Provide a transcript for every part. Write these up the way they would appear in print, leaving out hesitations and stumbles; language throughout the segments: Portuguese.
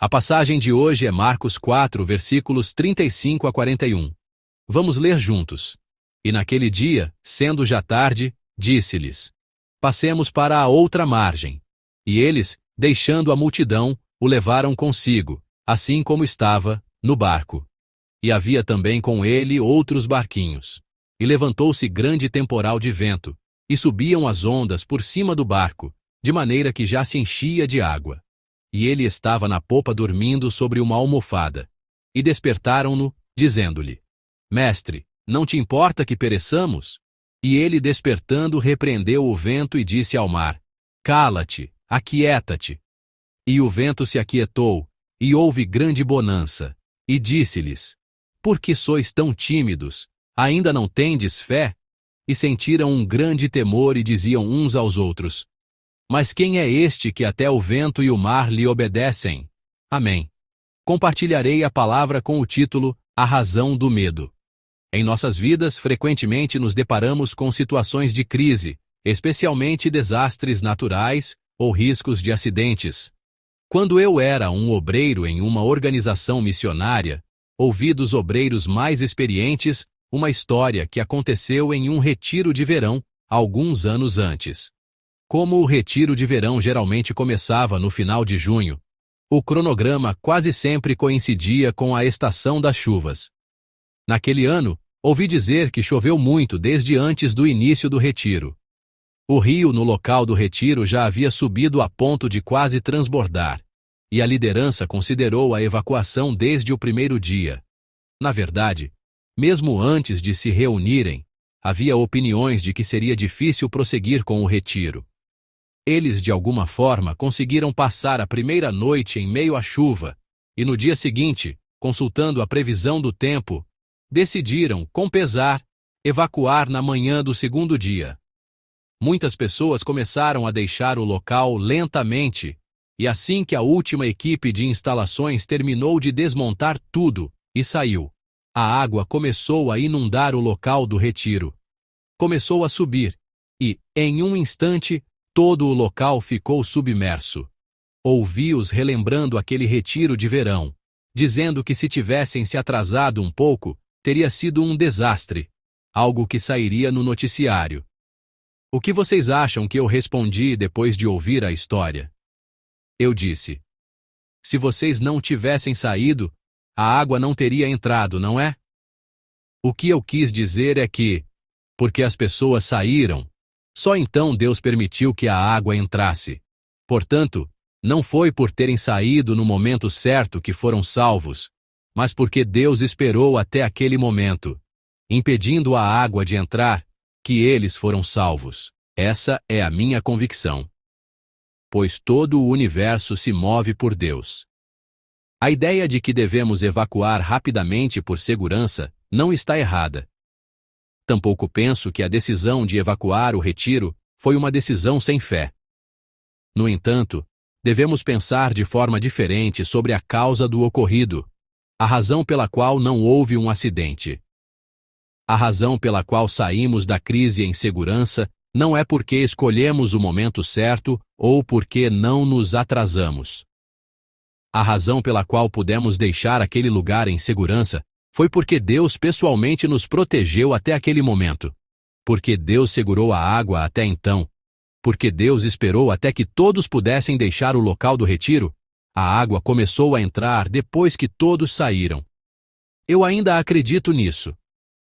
A passagem de hoje é Marcos 4, versículos 35 a 41. Vamos ler juntos. E naquele dia, sendo já tarde, disse-lhes: Passemos para a outra margem. E eles, deixando a multidão, o levaram consigo, assim como estava, no barco. E havia também com ele outros barquinhos. E levantou-se grande temporal de vento, e subiam as ondas por cima do barco, de maneira que já se enchia de água. E ele estava na popa dormindo sobre uma almofada. E despertaram-no, dizendo-lhe: Mestre, não te importa que pereçamos? E ele, despertando, repreendeu o vento e disse ao mar: Cala-te, aquieta-te. E o vento se aquietou, e houve grande bonança. E disse-lhes: Por que sois tão tímidos? Ainda não tendes fé? E sentiram um grande temor e diziam uns aos outros: Mas quem é este que até o vento e o mar lhe obedecem? Amém. Compartilharei a palavra com o título A Razão do Medo. Em nossas vidas, frequentemente nos deparamos com situações de crise, especialmente desastres naturais ou riscos de acidentes. Quando eu era um obreiro em uma organização missionária, ouvi dos obreiros mais experientes uma história que aconteceu em um retiro de verão, alguns anos antes. Como o retiro de verão geralmente começava no final de junho, o cronograma quase sempre coincidia com a estação das chuvas. Naquele ano, ouvi dizer que choveu muito desde antes do início do retiro. O rio no local do retiro já havia subido a ponto de quase transbordar, e a liderança considerou a evacuação desde o primeiro dia. Na verdade, mesmo antes de se reunirem, havia opiniões de que seria difícil prosseguir com o retiro. Eles, de alguma forma, conseguiram passar a primeira noite em meio à chuva, e no dia seguinte, consultando a previsão do tempo, decidiram, com pesar, evacuar na manhã do segundo dia. Muitas pessoas começaram a deixar o local lentamente, e assim que a última equipe de instalações terminou de desmontar tudo e saiu, a água começou a inundar o local do retiro. Começou a subir, e, em um instante, todo o local ficou submerso. Ouvi-os relembrando aquele retiro de verão, dizendo que se tivessem se atrasado um pouco, teria sido um desastre, algo que sairia no noticiário. O que vocês acham que eu respondi depois de ouvir a história? Eu disse: Se vocês não tivessem saído, a água não teria entrado, não é? O que eu quis dizer é que, porque as pessoas saíram, só então Deus permitiu que a água entrasse. Portanto, não foi por terem saído no momento certo que foram salvos, mas porque Deus esperou até aquele momento, impedindo a água de entrar, que eles foram salvos. Essa é a minha convicção. Pois todo o universo se move por Deus. A ideia de que devemos evacuar rapidamente por segurança não está errada. Tampouco penso que a decisão de evacuar o retiro foi uma decisão sem fé. No entanto, devemos pensar de forma diferente sobre a causa do ocorrido, a razão pela qual não houve um acidente. A razão pela qual saímos da crise em segurança não é porque escolhemos o momento certo ou porque não nos atrasamos. A razão pela qual pudemos deixar aquele lugar em segurança foi porque Deus pessoalmente nos protegeu até aquele momento. Porque Deus segurou a água até então. Porque Deus esperou até que todos pudessem deixar o local do retiro, a água começou a entrar depois que todos saíram. Eu ainda acredito nisso.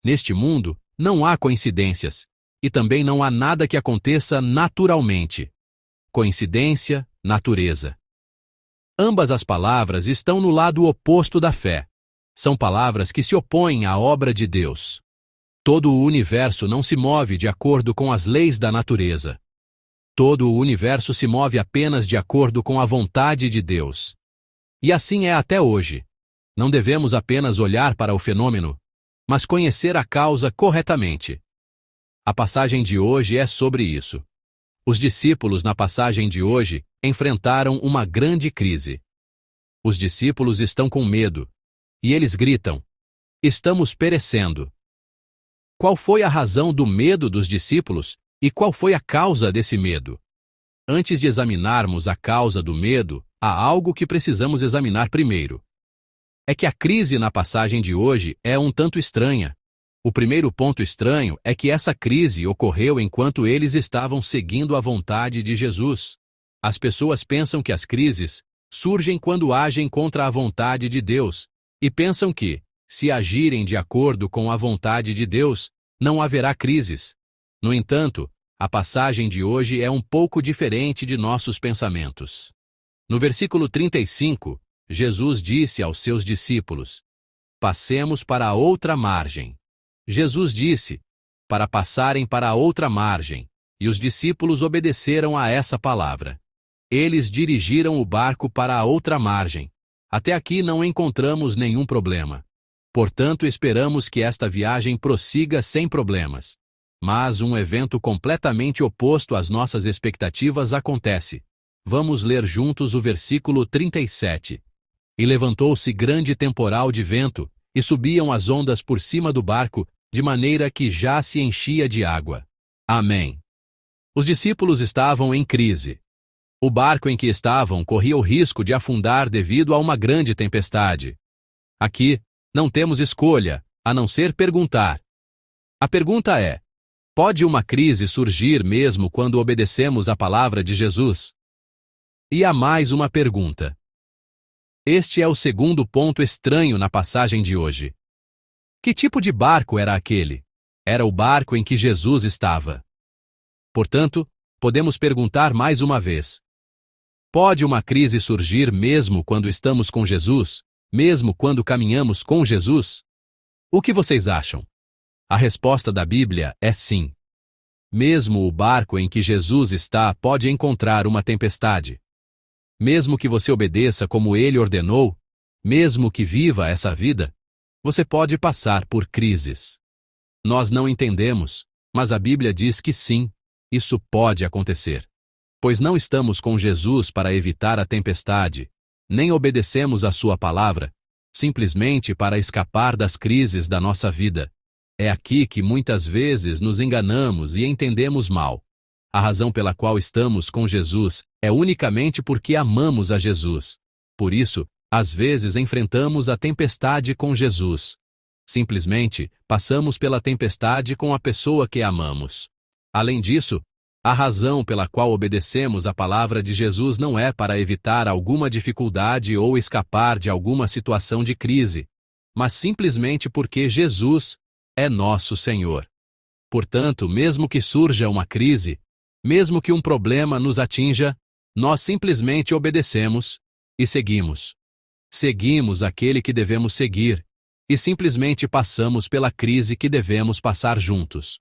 Neste mundo, não há coincidências, e também não há nada que aconteça naturalmente. Coincidência, natureza. Ambas as palavras estão no lado oposto da fé. São palavras que se opõem à obra de Deus. Todo o universo não se move de acordo com as leis da natureza. Todo o universo se move apenas de acordo com a vontade de Deus. E assim é até hoje. Não devemos apenas olhar para o fenômeno, mas conhecer a causa corretamente. A passagem de hoje é sobre isso. Os discípulos na passagem de hoje enfrentaram uma grande crise. Os discípulos estão com medo. E eles gritam: Estamos perecendo. Qual foi a razão do medo dos discípulos e qual foi a causa desse medo? Antes de examinarmos a causa do medo, há algo que precisamos examinar primeiro. É que a crise na passagem de hoje é um tanto estranha. O primeiro ponto estranho é que essa crise ocorreu enquanto eles estavam seguindo a vontade de Jesus. As pessoas pensam que as crises surgem quando agem contra a vontade de Deus, e pensam que, se agirem de acordo com a vontade de Deus, não haverá crises. No entanto, a passagem de hoje é um pouco diferente de nossos pensamentos. No versículo 35, Jesus disse aos seus discípulos: passemos para a outra margem. Jesus disse, para passarem para a outra margem, e os discípulos obedeceram a essa palavra. Eles dirigiram o barco para a outra margem. Até aqui não encontramos nenhum problema. Portanto, esperamos que esta viagem prossiga sem problemas. Mas um evento completamente oposto às nossas expectativas acontece. Vamos ler juntos o versículo 37. E levantou-se grande temporal de vento, e subiam as ondas por cima do barco, de maneira que já se enchia de água. Amém. Os discípulos estavam em crise. O barco em que estavam corria o risco de afundar devido a uma grande tempestade. Aqui, não temos escolha, a não ser perguntar. A pergunta é: pode uma crise surgir mesmo quando obedecemos à palavra de Jesus? E há mais uma pergunta. Este é o segundo ponto estranho na passagem de hoje. Que tipo de barco era aquele? Era o barco em que Jesus estava. Portanto, podemos perguntar mais uma vez: pode uma crise surgir mesmo quando estamos com Jesus, mesmo quando caminhamos com Jesus? O que vocês acham? A resposta da Bíblia é sim. Mesmo o barco em que Jesus está pode encontrar uma tempestade. Mesmo que você obedeça como ele ordenou, mesmo que viva essa vida, você pode passar por crises. Nós não entendemos, mas a Bíblia diz que sim, isso pode acontecer. Pois não estamos com Jesus para evitar a tempestade, nem obedecemos a sua palavra, simplesmente para escapar das crises da nossa vida. É aqui que muitas vezes nos enganamos e entendemos mal. A razão pela qual estamos com Jesus é unicamente porque amamos a Jesus. Por isso, às vezes enfrentamos a tempestade com Jesus. Simplesmente, passamos pela tempestade com a pessoa que amamos. Além disso, a razão pela qual obedecemos a palavra de Jesus não é para evitar alguma dificuldade ou escapar de alguma situação de crise, mas simplesmente porque Jesus é nosso Senhor. Portanto, mesmo que surja uma crise, mesmo que um problema nos atinja, nós simplesmente obedecemos e seguimos. Seguimos aquele que devemos seguir e simplesmente passamos pela crise que devemos passar juntos.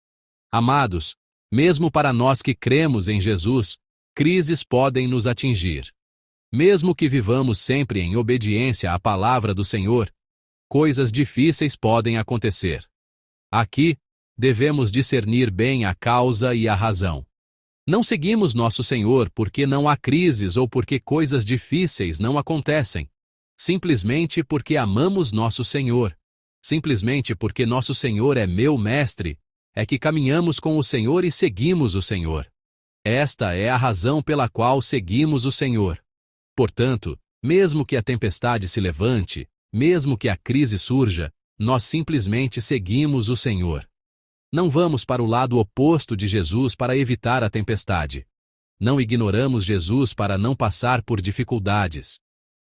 Amados, mesmo para nós que cremos em Jesus, crises podem nos atingir. Mesmo que vivamos sempre em obediência à palavra do Senhor, coisas difíceis podem acontecer. Aqui, devemos discernir bem a causa e a razão. Não seguimos nosso Senhor porque não há crises ou porque coisas difíceis não acontecem. Simplesmente porque amamos nosso Senhor. Simplesmente porque nosso Senhor é meu mestre, é que caminhamos com o Senhor e seguimos o Senhor. Esta é a razão pela qual seguimos o Senhor. Portanto, mesmo que a tempestade se levante, mesmo que a crise surja, nós simplesmente seguimos o Senhor. Não vamos para o lado oposto de Jesus para evitar a tempestade. Não ignoramos Jesus para não passar por dificuldades.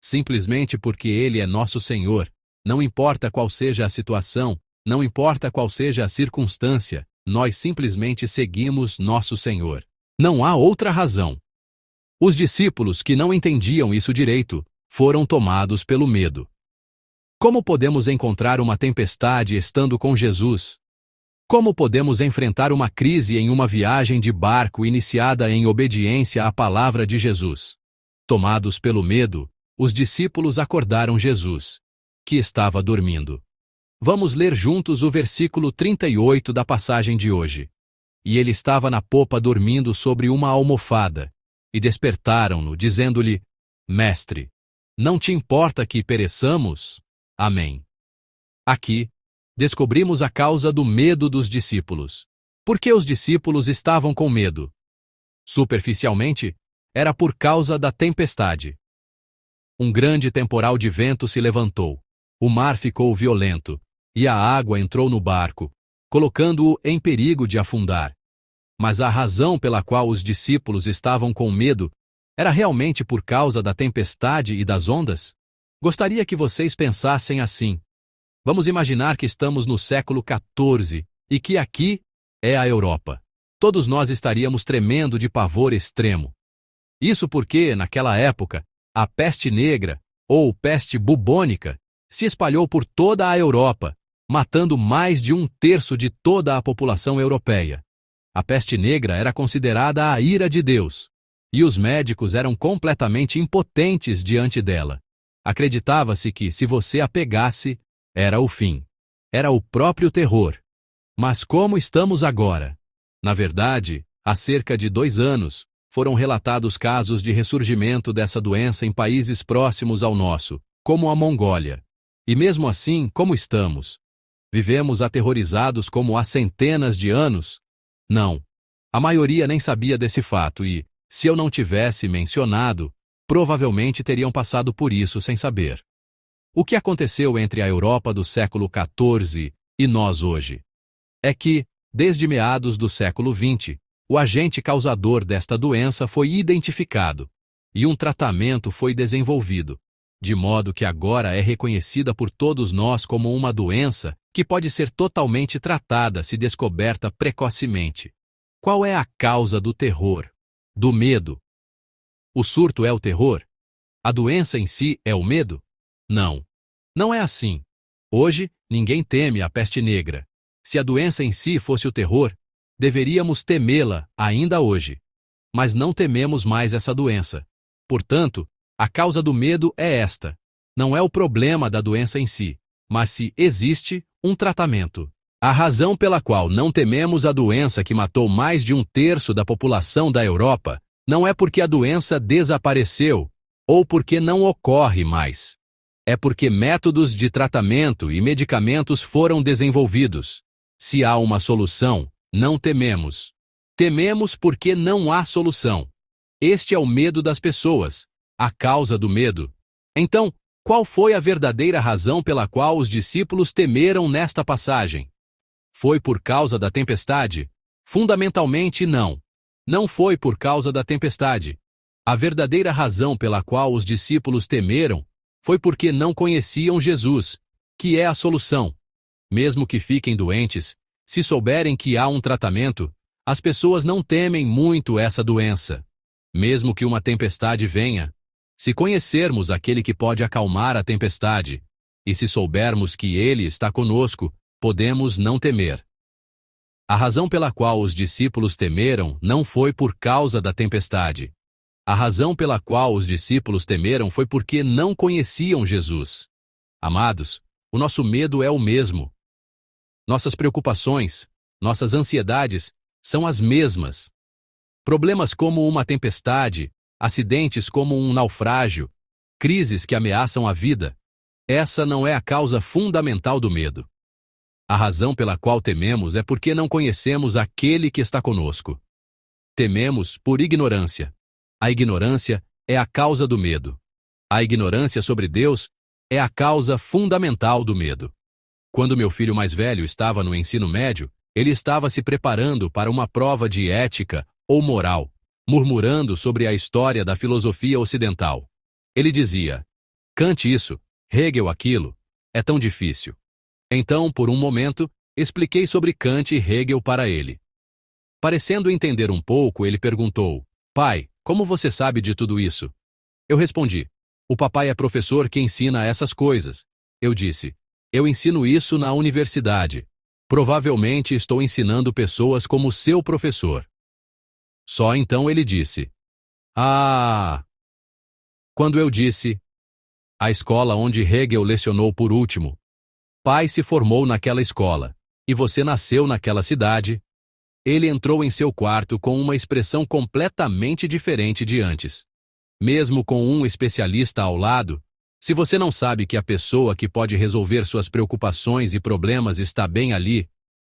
Simplesmente porque Ele é nosso Senhor, não importa qual seja a situação, não importa qual seja a circunstância, nós simplesmente seguimos nosso Senhor. Não há outra razão. Os discípulos que não entendiam isso direito foram tomados pelo medo. Como podemos encontrar uma tempestade estando com Jesus? Como podemos enfrentar uma crise em uma viagem de barco iniciada em obediência à palavra de Jesus? Tomados pelo medo, os discípulos acordaram Jesus, que estava dormindo. Vamos ler juntos o versículo 38 da passagem de hoje. E ele estava na popa dormindo sobre uma almofada, e despertaram-no, dizendo-lhe: Mestre, não te importa que pereçamos? Amém. Aqui, descobrimos a causa do medo dos discípulos. Por que os discípulos estavam com medo? Superficialmente, era por causa da tempestade. um grande temporal de vento se levantou. O mar ficou violento, e a água entrou no barco, colocando-o em perigo de afundar. Mas a razão pela qual os discípulos estavam com medo era realmente por causa da tempestade e das ondas? Gostaria que vocês pensassem assim. Vamos imaginar que estamos no século XIV e que aqui é a Europa. Todos nós estaríamos tremendo de pavor extremo. Isso porque, naquela época, a peste negra, ou peste bubônica, se espalhou por toda a Europa, matando mais de 1/3 de toda a população europeia. A peste negra era considerada a ira de Deus, e os médicos eram completamente impotentes diante dela. Acreditava-se que, se você a pegasse, era o fim. Era o próprio terror. Mas como estamos agora? Na verdade, há cerca de 2 anos, foram relatados casos de ressurgimento dessa doença em países próximos ao nosso, como a Mongólia. E mesmo assim, como estamos? Vivemos aterrorizados como há centenas de anos? Não. A maioria nem sabia desse fato e, se eu não tivesse mencionado, provavelmente teriam passado por isso sem saber. O que aconteceu entre a Europa do século XIV e nós hoje? É que, desde meados do século XX, o agente causador desta doença foi identificado e um tratamento foi desenvolvido, de modo que agora é reconhecida por todos nós como uma doença que pode ser totalmente tratada se descoberta precocemente. Qual é a causa do terror? Do medo? O surto é o terror? A doença em si é o medo? Não. Não é assim. Hoje, ninguém teme a peste negra. Se a doença em si fosse o terror, deveríamos temê-la ainda hoje. Mas não tememos mais essa doença. Portanto, a causa do medo é esta. Não é o problema da doença em si, mas se existe um tratamento. A razão pela qual não tememos a doença que matou mais de 1/3 da população da Europa não é porque a doença desapareceu ou porque não ocorre mais. É porque métodos de tratamento e medicamentos foram desenvolvidos. Se há uma solução, não tememos. Tememos porque não há solução. Este é o medo das pessoas, a causa do medo. Então, qual foi a verdadeira razão pela qual os discípulos temeram nesta passagem? Foi por causa da tempestade? Fundamentalmente não. Não foi por causa da tempestade. A verdadeira razão pela qual os discípulos temeram foi porque não conheciam Jesus, que é a solução. Mesmo que fiquem doentes, se souberem que há um tratamento, as pessoas não temem muito essa doença. Mesmo que uma tempestade venha, se conhecermos aquele que pode acalmar a tempestade, e se soubermos que ele está conosco, podemos não temer. A razão pela qual os discípulos temeram não foi por causa da tempestade. A razão pela qual os discípulos temeram foi porque não conheciam Jesus. Amados, o nosso medo é o mesmo. Nossas preocupações, nossas ansiedades são as mesmas. Problemas como uma tempestade, acidentes como um naufrágio, crises que ameaçam a vida, essa não é a causa fundamental do medo. A razão pela qual tememos é porque não conhecemos aquele que está conosco. Tememos por ignorância. A ignorância é a causa do medo. A ignorância sobre Deus é a causa fundamental do medo. Quando meu filho mais velho estava no ensino médio, ele estava se preparando para uma prova de ética ou moral, murmurando sobre a história da filosofia ocidental. Ele dizia: Kant isso, Hegel aquilo, é tão difícil. Então, por um momento, expliquei sobre Kant e Hegel para ele. Parecendo entender um pouco, ele perguntou: Pai, como você sabe de tudo isso? Eu respondi: O papai é professor que ensina essas coisas. Eu disse: Eu ensino isso na universidade. Provavelmente estou ensinando pessoas como seu professor. Só então ele disse: Ah! Quando eu disse: A escola onde Hegel lecionou por último. Pai se formou naquela escola, e você nasceu naquela cidade. Ele entrou em seu quarto com uma expressão completamente diferente de antes. Mesmo com um especialista ao lado, se você não sabe que a pessoa que pode resolver suas preocupações e problemas está bem ali,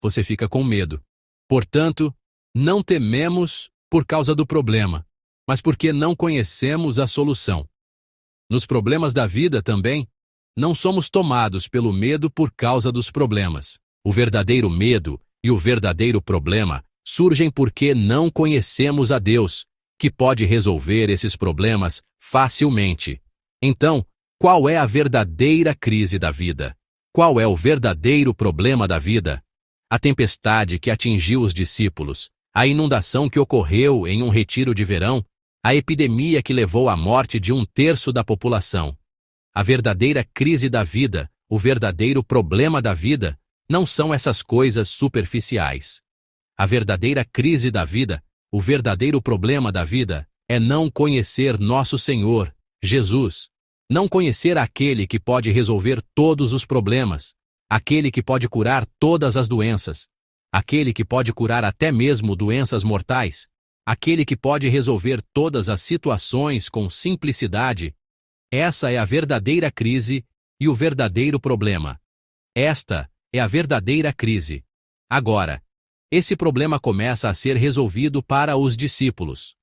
você fica com medo. Portanto, não tememos por causa do problema, mas porque não conhecemos a solução. Nos problemas da vida também, não somos tomados pelo medo por causa dos problemas. O verdadeiro medo e o verdadeiro problema surgem porque não conhecemos a Deus, que pode resolver esses problemas facilmente. Então, qual é a verdadeira crise da vida? Qual é o verdadeiro problema da vida? A tempestade que atingiu os discípulos, a inundação que ocorreu em um retiro de verão, a epidemia que levou à morte de 1/3 da população. A verdadeira crise da vida, o verdadeiro problema da vida, não são essas coisas superficiais. A verdadeira crise da vida, o verdadeiro problema da vida, é não conhecer nosso Senhor, Jesus. Não conhecer aquele que pode resolver todos os problemas, aquele que pode curar todas as doenças, aquele que pode curar até mesmo doenças mortais, aquele que pode resolver todas as situações com simplicidade. Essa é a verdadeira crise e o verdadeiro problema. Esta é a verdadeira crise. Agora, esse problema começa a ser resolvido para os discípulos.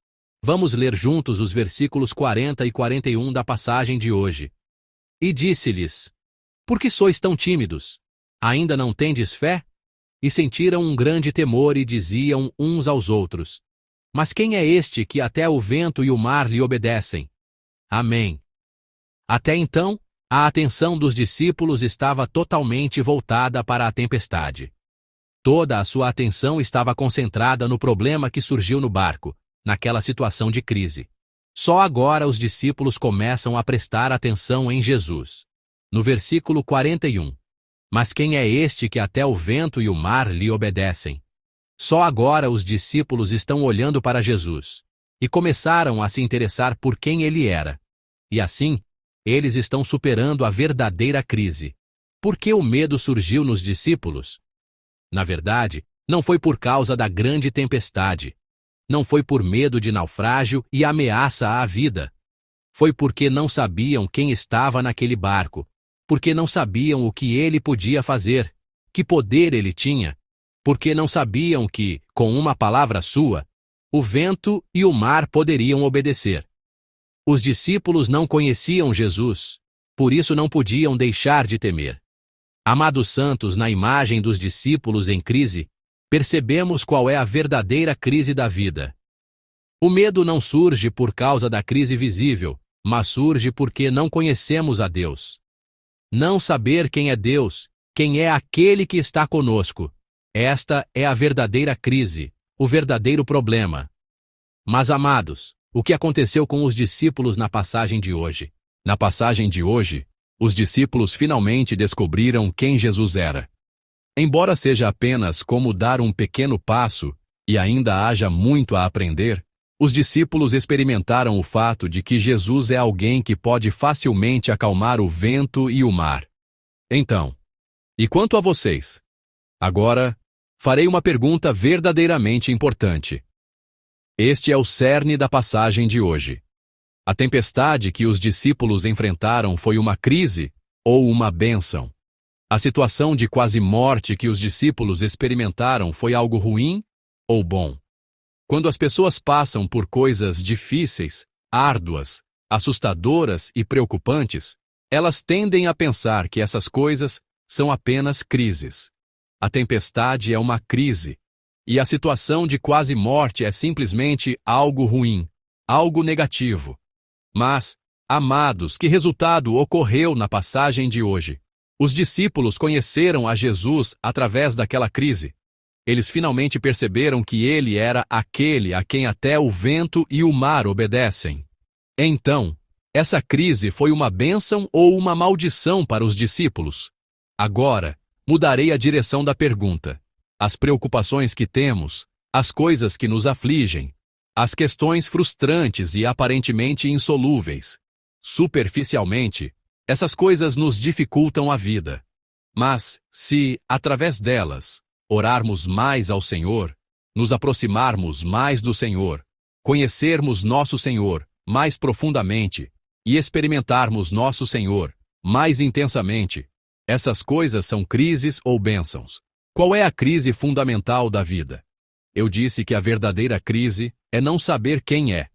Vamos ler juntos os versículos 40 e 41 da passagem de hoje. E disse-lhes: Por que sois tão tímidos? Ainda não tendes fé? E sentiram um grande temor e diziam uns aos outros: Mas quem é este que até o vento e o mar lhe obedecem? Amém. Até então, a atenção dos discípulos estava totalmente voltada para a tempestade. Toda a sua atenção estava concentrada no problema que surgiu no barco, naquela situação de crise. Só agora os discípulos começam a prestar atenção em Jesus. No versículo 41. Mas quem é este que até o vento e o mar lhe obedecem? Só agora os discípulos estão olhando para Jesus e começaram a se interessar por quem ele era. E assim, eles estão superando a verdadeira crise. Por que o medo surgiu nos discípulos? Na verdade, não foi por causa da grande tempestade. Não foi por medo de naufrágio e ameaça à vida. Foi porque não sabiam quem estava naquele barco, porque não sabiam o que ele podia fazer, que poder ele tinha, porque não sabiam que, com uma palavra sua, o vento e o mar poderiam obedecer. Os discípulos não conheciam Jesus, por isso não podiam deixar de temer. Amados santos, na imagem dos discípulos em crise, percebemos qual é a verdadeira crise da vida. O medo não surge por causa da crise visível, mas surge porque não conhecemos a Deus. Não saber quem é Deus, quem é aquele que está conosco. Esta é a verdadeira crise, o verdadeiro problema. Mas, amados, o que aconteceu com os discípulos na passagem de hoje? Na passagem de hoje, os discípulos finalmente descobriram quem Jesus era. Embora seja apenas como dar um pequeno passo e ainda haja muito a aprender, os discípulos experimentaram o fato de que Jesus é alguém que pode facilmente acalmar o vento e o mar. Então, e quanto a vocês? Agora, farei uma pergunta verdadeiramente importante. Este é o cerne da passagem de hoje. A tempestade que os discípulos enfrentaram foi uma crise ou uma bênção? A situação de quase morte que os discípulos experimentaram foi algo ruim ou bom? Quando as pessoas passam por coisas difíceis, árduas, assustadoras e preocupantes, elas tendem a pensar que essas coisas são apenas crises. A tempestade é uma crise, e a situação de quase morte é simplesmente algo ruim, algo negativo. Mas, amados, que resultado ocorreu na passagem de hoje? Os discípulos conheceram a Jesus através daquela crise. Eles finalmente perceberam que ele era aquele a quem até o vento e o mar obedecem. Então, essa crise foi uma bênção ou uma maldição para os discípulos? Agora, mudarei a direção da pergunta. As preocupações que temos, as coisas que nos afligem, as questões frustrantes e aparentemente insolúveis. Superficialmente, essas coisas nos dificultam a vida. Mas, se, através delas, orarmos mais ao Senhor, nos aproximarmos mais do Senhor, conhecermos nosso Senhor mais profundamente e experimentarmos nosso Senhor mais intensamente, essas coisas são crises ou bênçãos. Qual é a crise fundamental da vida? Eu disse que a verdadeira crise é não saber quem é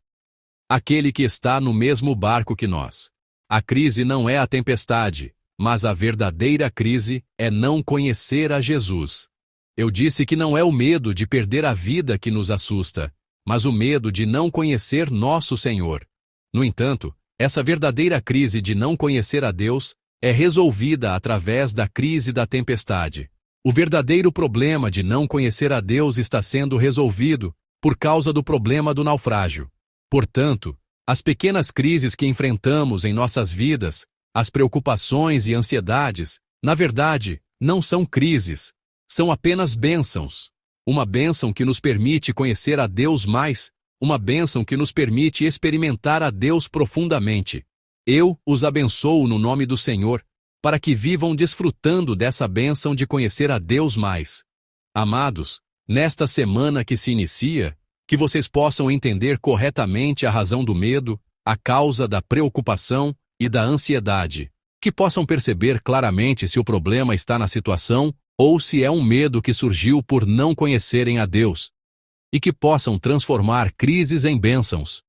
aquele que está no mesmo barco que nós. A crise não é a tempestade, mas a verdadeira crise é não conhecer a Jesus. Eu disse que não é o medo de perder a vida que nos assusta, mas o medo de não conhecer nosso Senhor. No entanto, essa verdadeira crise de não conhecer a Deus é resolvida através da crise da tempestade. O verdadeiro problema de não conhecer a Deus está sendo resolvido por causa do problema do naufrágio. Portanto, as pequenas crises que enfrentamos em nossas vidas, as preocupações e ansiedades, na verdade, não são crises, são apenas bênçãos. Uma bênção que nos permite conhecer a Deus mais, uma bênção que nos permite experimentar a Deus profundamente. Eu os abençoo no nome do Senhor, para que vivam desfrutando dessa bênção de conhecer a Deus mais. Amados, nesta semana que se inicia, que vocês possam entender corretamente a razão do medo, a causa da preocupação e da ansiedade, que possam perceber claramente se o problema está na situação ou se é um medo que surgiu por não conhecerem a Deus, e que possam transformar crises em bênçãos.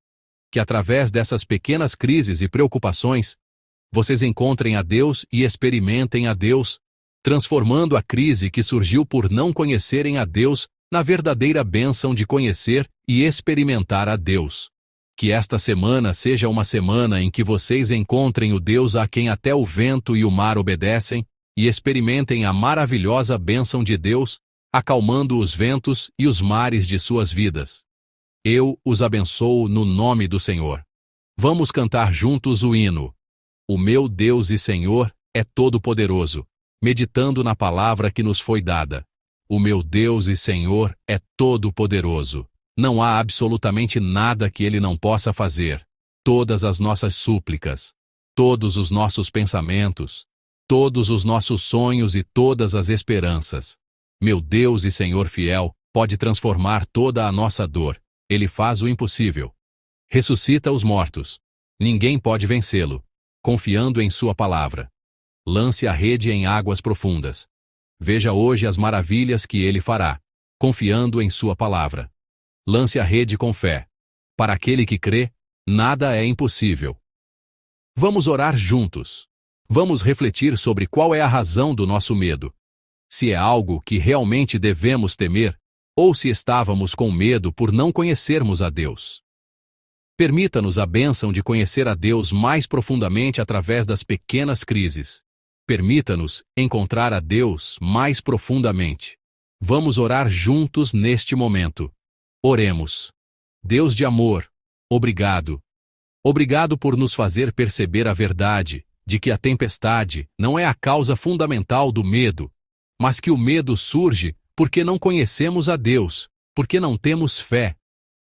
Que através dessas pequenas crises e preocupações, vocês encontrem a Deus e experimentem a Deus, transformando a crise que surgiu por não conhecerem a Deus na verdadeira bênção de conhecer e experimentar a Deus. Que esta semana seja uma semana em que vocês encontrem o Deus a quem até o vento e o mar obedecem e experimentem a maravilhosa bênção de Deus, acalmando os ventos e os mares de suas vidas. Eu os abençoo no nome do Senhor. Vamos cantar juntos o hino. O meu Deus e Senhor é todo-poderoso, meditando na palavra que nos foi dada. O meu Deus e Senhor é todo-poderoso. Não há absolutamente nada que Ele não possa fazer. Todas as nossas súplicas, todos os nossos pensamentos, todos os nossos sonhos e todas as esperanças. Meu Deus e Senhor fiel pode transformar toda a nossa dor. Ele faz o impossível. Ressuscita os mortos. Ninguém pode vencê-lo. Confiando em sua palavra. Lance a rede em águas profundas. Veja hoje as maravilhas que ele fará. Confiando em sua palavra. Lance a rede com fé. Para aquele que crê, nada é impossível. Vamos orar juntos. Vamos refletir sobre qual é a razão do nosso medo. Se é algo que realmente devemos temer, ou se estávamos com medo por não conhecermos a Deus. Permita-nos a bênção de conhecer a Deus mais profundamente através das pequenas crises. Permita-nos encontrar a Deus mais profundamente. Vamos orar juntos neste momento. Oremos. Deus de amor, obrigado. Obrigado por nos fazer perceber a verdade de que a tempestade não é a causa fundamental do medo, mas que o medo surge porque não conhecemos a Deus, porque não temos fé.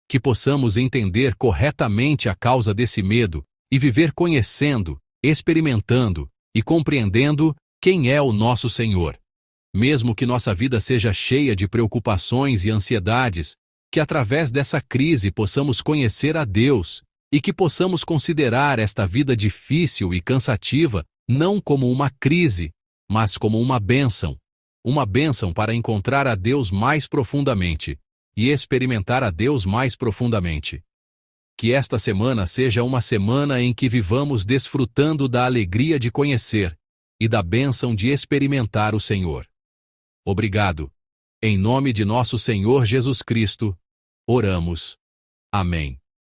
Que possamos entender corretamente a causa desse medo e viver conhecendo, experimentando e compreendendo quem é o nosso Senhor. Mesmo que nossa vida seja cheia de preocupações e ansiedades, que através dessa crise possamos conhecer a Deus e que possamos considerar esta vida difícil e cansativa não como uma crise, mas como uma bênção para encontrar a Deus mais profundamente e experimentar a Deus mais profundamente. Que esta semana seja uma semana em que vivamos desfrutando da alegria de conhecer e da bênção de experimentar o Senhor. Obrigado. Em nome de nosso Senhor Jesus Cristo, oramos. Amém.